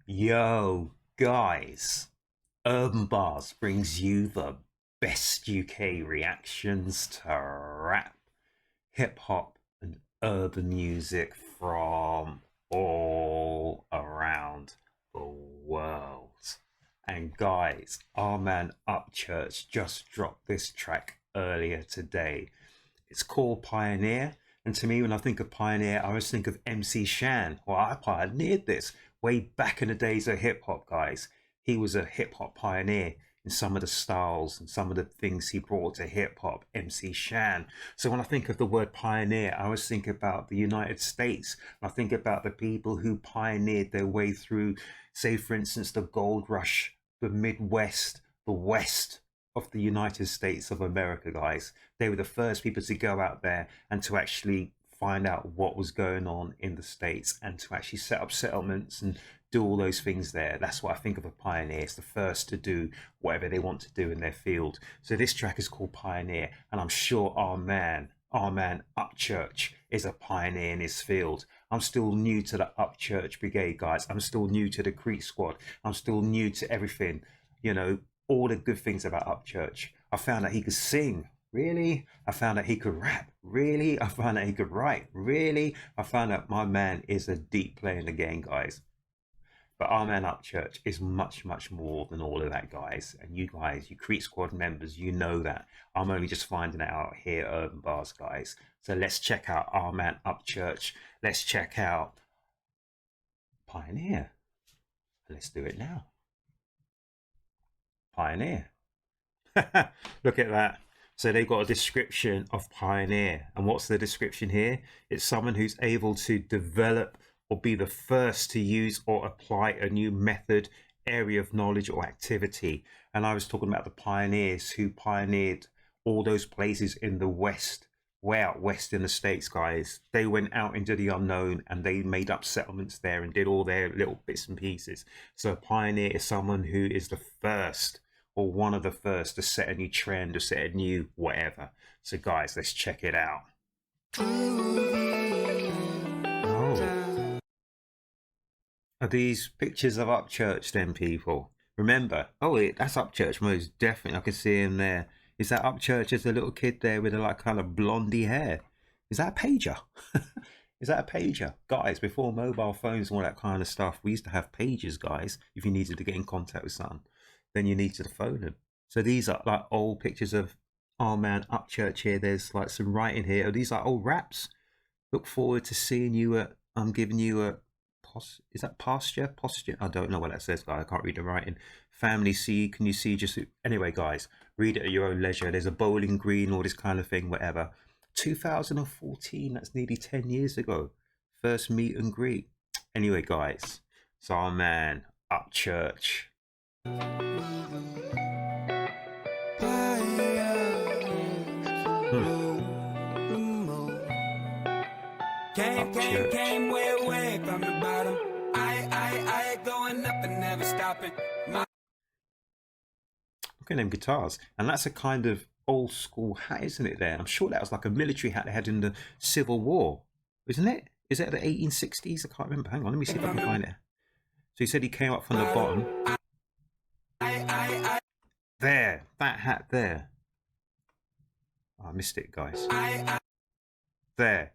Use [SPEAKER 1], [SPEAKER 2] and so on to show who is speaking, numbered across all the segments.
[SPEAKER 1] Yo, guys, Urban Bars brings you the best UK reactions to rap, hip hop, and urban music from all around the world. And guys, our man Upchurch just dropped this track earlier today. It's called Pioneer. And to me, when I think of Pioneer, I always think of MC Shan. Well, I pioneered this way back in the days of hip hop, guys. He was a hip hop pioneer in some of the styles and some of the things he brought to hip hop, MC Shan. So when I think of the word pioneer, I always think about the United States. I think about the people who pioneered their way through, say, for instance, the gold rush, the Midwest, the West of the United States of America, guys. They were the first people to go out there and to actually find out what was going on in the States and to actually set up settlements and do all those things there. That's what I think of a pioneer. It's the first to do whatever they want to do in their field. So this track is called Pioneer, and I'm sure our man Upchurch is a pioneer in his field. I'm still new to the Upchurch Brigade, guys. I'm still new to the Creek Squad. I'm still new to everything. You know, all the good things about Upchurch. I found out he could sing. Really? I found out he could rap. Really? I found out he could write. Really? I found out my man is a deep player in the game, guys. But our man Upchurch is much, much more than all of that, guys. And you guys, you Creek Squad members, you know that. I'm only just finding it out here at Urb'n Barz, guys. So let's check out our man Upchurch. Let's check out Pioneer. Let's do it now. Pioneer. Look at that. So they've got a description of pioneer. And what's the description here? It's someone who's able to develop or be the first to use or apply a new method, area of knowledge or activity. And I was talking about the pioneers who pioneered all those places in the West, way out west in the States, guys. They went out into the unknown and they made up settlements there and did all their little bits and pieces. So a pioneer is someone who is the first or one of the first to set a new trend or set a new whatever. So guys, let's check it out. Oh, are these pictures of Upchurch then, people? Remember, oh, that's Upchurch most definitely. I can see him there. Is that Upchurch as a little kid there with a like kind of blondie hair? Is that a pager? Is that a pager? Guys, before mobile phones and all that kind of stuff, we used to have pagers, guys. If you needed to get in contact with someone, then you needed to phone them. So these are like old pictures of our man Upchurch here. There's like some writing here. Are these like old raps? Look forward to seeing you at, I'm giving you a, is that posture? Posture? I don't know what that says, guys. I can't read the writing. Family see, can you see just, anyway, guys, read it at your own leisure. There's a bowling green, all this kind of thing, whatever. 2014, that's nearly 10 years ago. First meet and greet. Anyway, guys, it's our man, Upchurch.
[SPEAKER 2] Came way from the bottom. I going up and never stopping.
[SPEAKER 1] Look at them guitars. And that's a kind of old school hat, isn't it there? I'm sure that was like a military hat they had in the Civil War, isn't it? Is it the 1860s? I can't remember. Hang on, let me see if I can find it. So he said he came up from the bottom. There, that hat there. Oh, I missed it, guys. There.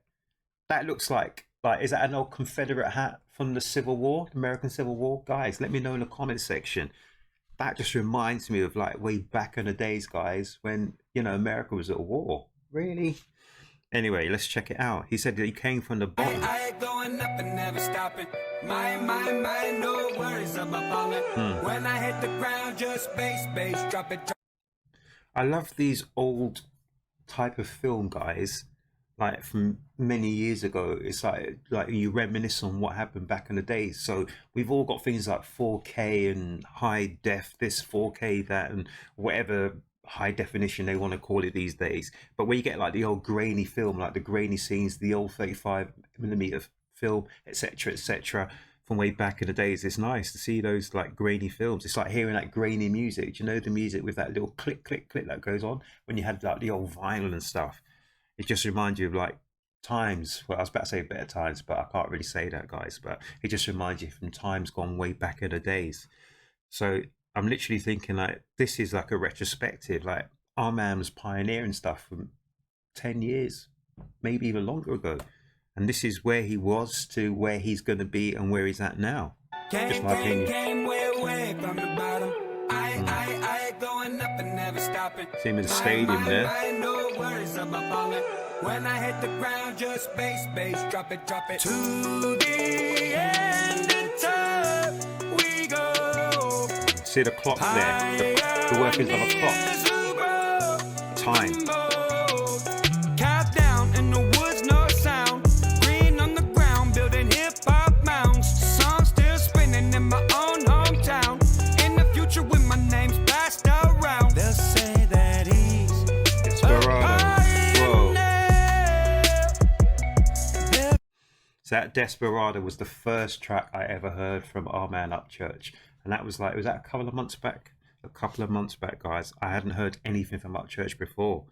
[SPEAKER 1] That looks like, is that an old Confederate hat from the Civil War, the American Civil War? Guys, let me know in the comment section. That just reminds me of like way back in the days, guys, when, you know, America was at war. Really? Anyway, let's check it out. He said that he came from the bottom.
[SPEAKER 2] I going up and never stopping. My, no worries of my falling. When I hit the ground, just bass, drop it.
[SPEAKER 1] I love these old type of film, guys, like from many years ago. It's like you reminisce on what happened back in the days. So we've all got things like 4K and high def, this 4K, that, and whatever high definition they want to call it these days. But when you get like the old grainy film, like the grainy scenes, the old 35mm film, etc., from way back in the days, it's nice to see those like grainy films. It's like hearing that grainy music. Do you know the music with that little click that goes on when you had like the old vinyl and stuff? It just reminds you of like times. Well, I was about to say better times, but I can't really say that, guys. But it just reminds you from times gone way back in the days. So I'm literally thinking like this is like a retrospective. Like our man was pioneering stuff from 10 years, maybe even longer ago. And this is where he was to where he's going to be and where he's at now. Just my opinion.
[SPEAKER 2] Way from the bottom. I going up and never stopping.
[SPEAKER 1] See him in the stadium there.
[SPEAKER 2] No worries about falling. When I hit the ground, just bass, drop it. To the end of time, we go.
[SPEAKER 1] See the clock there, the workings of a clock. Time.
[SPEAKER 2] Countdown in the woods, no sound. Green on the ground, building hip-hop mounds. Song still spinning in my own hometown. In the future when my name's passed around, they'll say that he's
[SPEAKER 1] Desperado. Whoa. So that Desperado was the first track I ever heard from our man Upchurch. And that was like, was that a couple of months back? A couple of months back, guys. I hadn't heard anything from Upchurch before.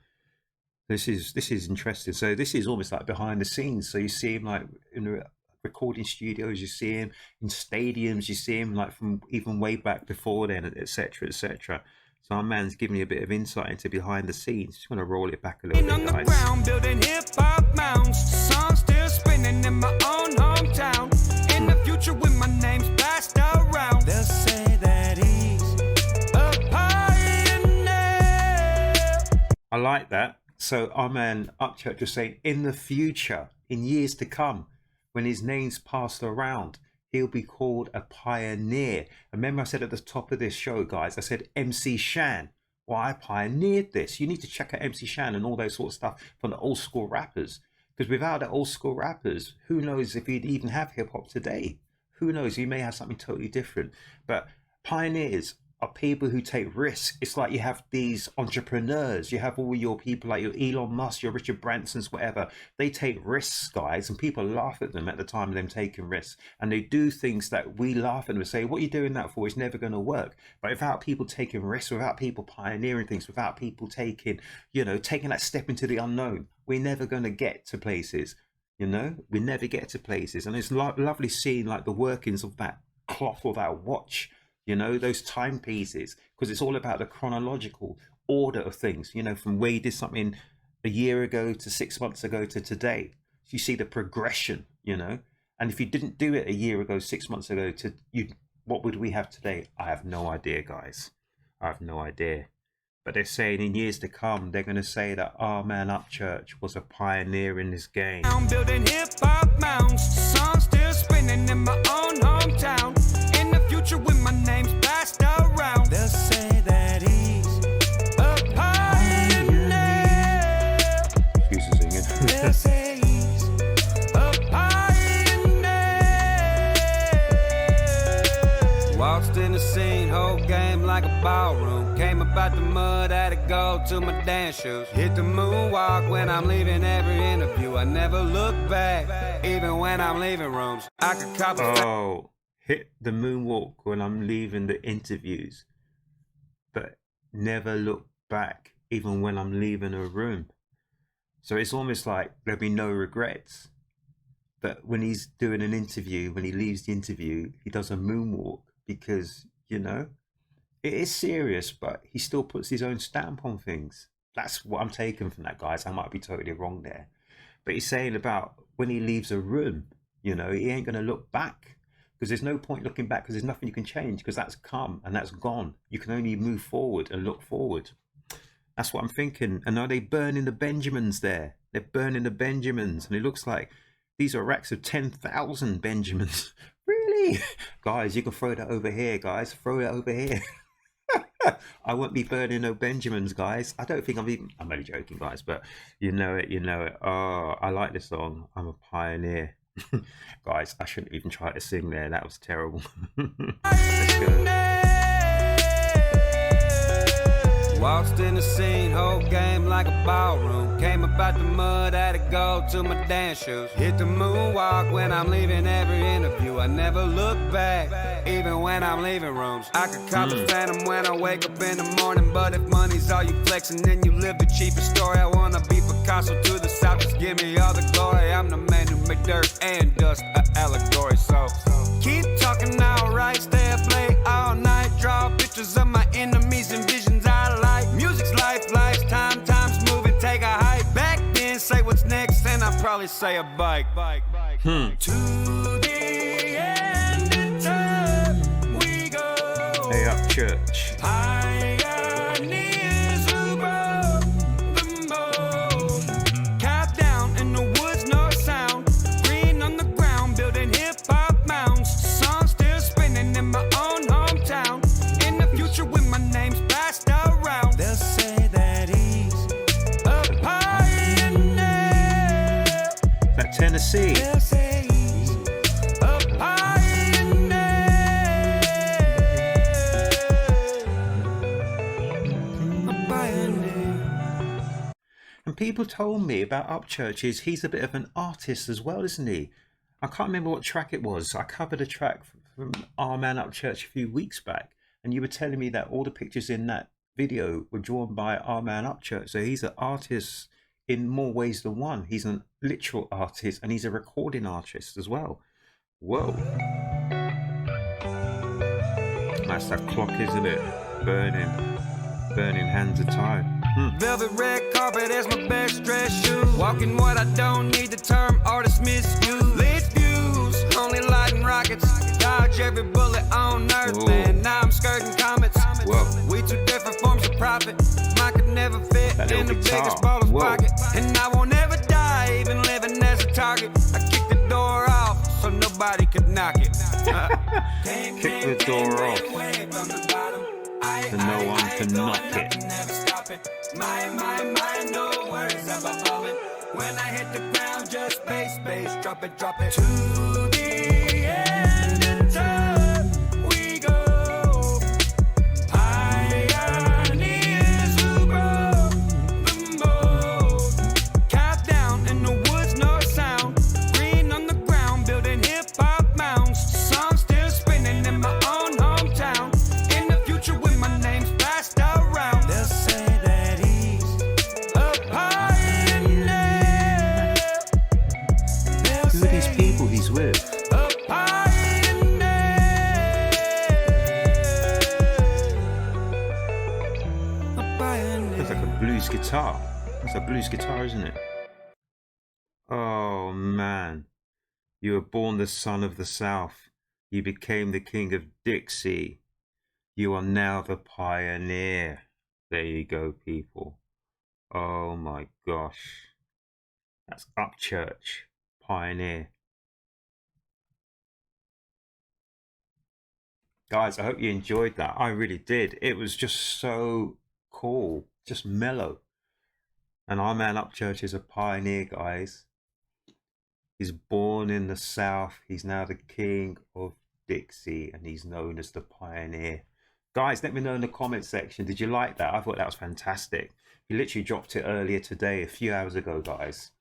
[SPEAKER 1] This is interesting. So this is almost like behind the scenes. So you see him like in the recording studios, you see him in stadiums, you see him like from even way back before then, etc., etc. So our man's giving me a bit of insight into behind the scenes. Just want to roll it back a little bit, guys.
[SPEAKER 2] Ground, building hip-hop mounds. Song still spinning in my own hometown. In the future when my name's passed around, they'll say that he's a pioneer.
[SPEAKER 1] I like that. So our man Upchurch was saying in the future, in years to come, when his name's passed around, he'll be called a pioneer. Remember I said at the top of this show, guys, I said MC Shan. Well, I pioneered this. You need to check out MC Shan and all those sort of stuff from the old school rappers. Because without the old school rappers, who knows if he'd even have hip hop today? Who knows? He may have something totally different. But pioneers are people who take risks. It's like you have these entrepreneurs, you have all your people like your Elon Musk, your Richard Bransons, whatever. They take risks, guys, and people laugh at them at the time of them taking risks. And they do things that we laugh at them and say, what are you doing that for? It's never going to work. But without people taking risks, without people pioneering things, without people taking, taking that step into the unknown, we're never going to get to places. We never get to places. And it's lovely seeing like the workings of that clock or that watch, those timepieces, because it's all about the chronological order of things, from where you did something a year ago to 6 months ago to today. So you see the progression, and if you didn't do it a year ago, 6 months ago to you, what would we have today? I have no idea, guys. I have no idea. But they're saying in years to come, they're going to say that our man Upchurch was a pioneer in this game.
[SPEAKER 2] I'm building hip-hop mounds, songs still spinning in my own hometown. In the future when my name's passed around, they'll say that he's a pioneer.
[SPEAKER 1] Excuse the singing.
[SPEAKER 2] They'll say he's a pioneer. Waltzed in the scene, whole game like a ballroom. Came about the mud, had to go to my dance shoes. Hit the moonwalk when I'm leaving every interview. I never look back, even when I'm leaving rooms. I could cop
[SPEAKER 1] a hit the moonwalk when I'm leaving the interviews, but never look back, even when I'm leaving a room. So it's almost like there'll be no regrets. But when he's doing an interview, when he leaves the interview, he does a moonwalk because, it is serious, but he still puts his own stamp on things. That's what I'm taking from that, guys. I might be totally wrong there. But he's saying about when he leaves a room, he ain't going to look back. Because there's no point looking back, because there's nothing you can change, because that's come and that's gone. You can only move forward and look forward. That's what I'm thinking. And are they burning the Benjamins there? They're burning the Benjamins. And it looks like these are racks of 10,000 Benjamins. Really? Guys, you can throw that over here, guys. Throw it over here. I won't be burning no Benjamins, guys. I don't think I'm only joking, guys, but you know it. Oh, I like this song. I'm a pioneer. Guys, I shouldn't even try to sing there. That was terrible. Let's go.
[SPEAKER 2] Waltzed in the scene, whole game like a ballroom. Came about the mud, had to go to my dance shoes. Hit the moonwalk when I'm leaving every interview. view. I never look back, even when I'm leaving rooms. I could cop a phantom when I wake up in the morning, but if money's all you flexing, then you live the cheapest story. I wanna be Picasso to the south, just give me all the glory. I'm the man who make dirt and dust an allegory. So keep talking alright, stay up late all night, draw pictures of my enemies and visions I like. Music's life, life's time, time's moving, take a hike. Back then, say what's next, and I'd probably say a bike. To the end of time we go.
[SPEAKER 1] Hey, Upchurch.
[SPEAKER 2] Pioneers who broke the mold. Cap down in the woods, no sound. Green on the ground, building hip-hop mounds. Songs still spinning in my own hometown. In the future when my name's passed around, they'll say that he's a pioneer.
[SPEAKER 1] That Tennessee.
[SPEAKER 2] They'll say he's a pioneer. A pioneer.
[SPEAKER 1] And people told me about Upchurch is he's a bit of an artist as well, isn't he? I can't remember what track it was. I covered a track from our man Upchurch a few weeks back, and you were telling me that all the pictures in that video were drawn by our man Upchurch. So he's an artist in more ways than one. He's a literal artist and he's a recording artist as well. Whoa. That's that clock, isn't it? Burning hands of time.
[SPEAKER 2] Velvet red carpet as my best dress shoes. Walking what I don't need, the term artist misuse. Lit fuse, only lighting rockets. Dodge every bullet on earth,
[SPEAKER 1] Whoa.
[SPEAKER 2] man. Now I'm skirting comets.
[SPEAKER 1] Whoa.
[SPEAKER 2] We two different forms of profit. Mine could never fit
[SPEAKER 1] That
[SPEAKER 2] in the
[SPEAKER 1] little guitar.
[SPEAKER 2] biggest baller's
[SPEAKER 1] Whoa.
[SPEAKER 2] pocket. And I won't ever die, even living as a target. I kicked the door off so nobody could knock it.
[SPEAKER 1] Kick the door off so no one can knock it.
[SPEAKER 2] Never stop it. My, no words of a moment. When I hit the ground, just bass, drop it. To the end of time we go. Pioneers who broke the mold. Cap down in the woods, no sound. Green on the ground, building hip-hop mounds. Songs still spinning in my own hometown. In the future when my name's passed around, they'll say that he's a pioneer. They'll
[SPEAKER 1] Who are these
[SPEAKER 2] say
[SPEAKER 1] people he's with?
[SPEAKER 2] a pioneer. A pioneer.
[SPEAKER 1] It's like a blues guitar. It's a blues guitar, isn't it? Oh man. You were born the son of the South. You became the king of Dixie. You are now the pioneer. There you go, people. Oh my gosh. That's Upchurch. Pioneer. Guys, I hope you enjoyed that. I really did. It was just so cool. Just mellow. And our man Upchurch is a pioneer, guys. He's born in the South. He's now the king of Dixie, and he's known as the pioneer. Guys, let me know in the comment section. Did you like that? I thought that was fantastic. He literally dropped it earlier today, a few hours ago, guys.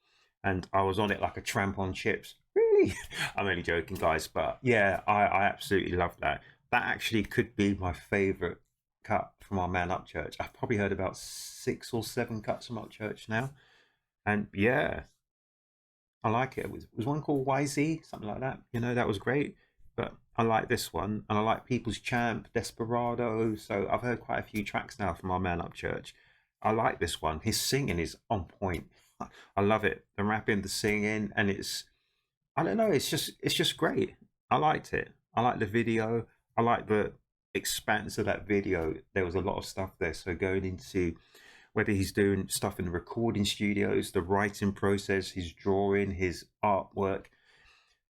[SPEAKER 1] And I was on it like a tramp on chips. Really? I'm only joking, guys. But yeah, I absolutely love that. That actually could be my favorite cut from our man Upchurch. I've probably heard about 6 or 7 cuts from Upchurch now. And yeah, I like it. Was one called YZ, something like that. You know, that was great. But I like this one, and I like People's Champ, Desperado. So I've heard quite a few tracks now from our man Upchurch. I like this one. His singing is on point. I love it. The rapping, the singing, and I don't know, it's just great. I liked it. I like the video. I like the expanse of that video. There was a lot of stuff there. So going into whether he's doing stuff in the recording studios, the writing process, his drawing, his artwork,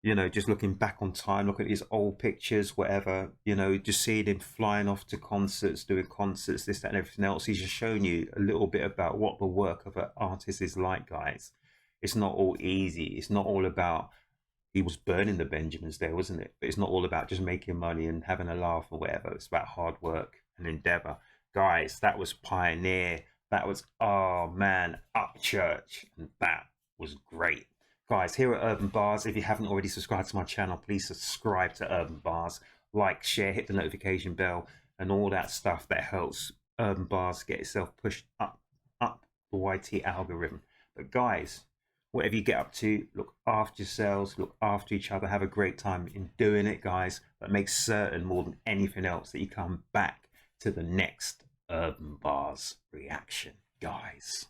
[SPEAKER 1] you know, just looking back on time, look at his old pictures, whatever, you know, just seeing him flying off to concerts, doing concerts, this, that, and everything else. He's just showing you a little bit about what the work of an artist is like, guys. It's not all easy. It's not all about, he was burning the Benjamins there, wasn't it? But it's not all about just making money and having a laugh or whatever. It's about hard work and endeavor. Guys, that was Pioneer. That was, oh man, Upchurch. And that was great. Guys, here at Urb'n Barz, if you haven't already subscribed to my channel, please subscribe to Urb'n Barz. Like, share, hit the notification bell, and all that stuff that helps Urb'n Barz get itself pushed up the YT algorithm. But guys, whatever you get up to, look after yourselves, look after each other, have a great time in doing it, guys. But make certain more than anything else that you come back to the next Urb'n Barz reaction, guys.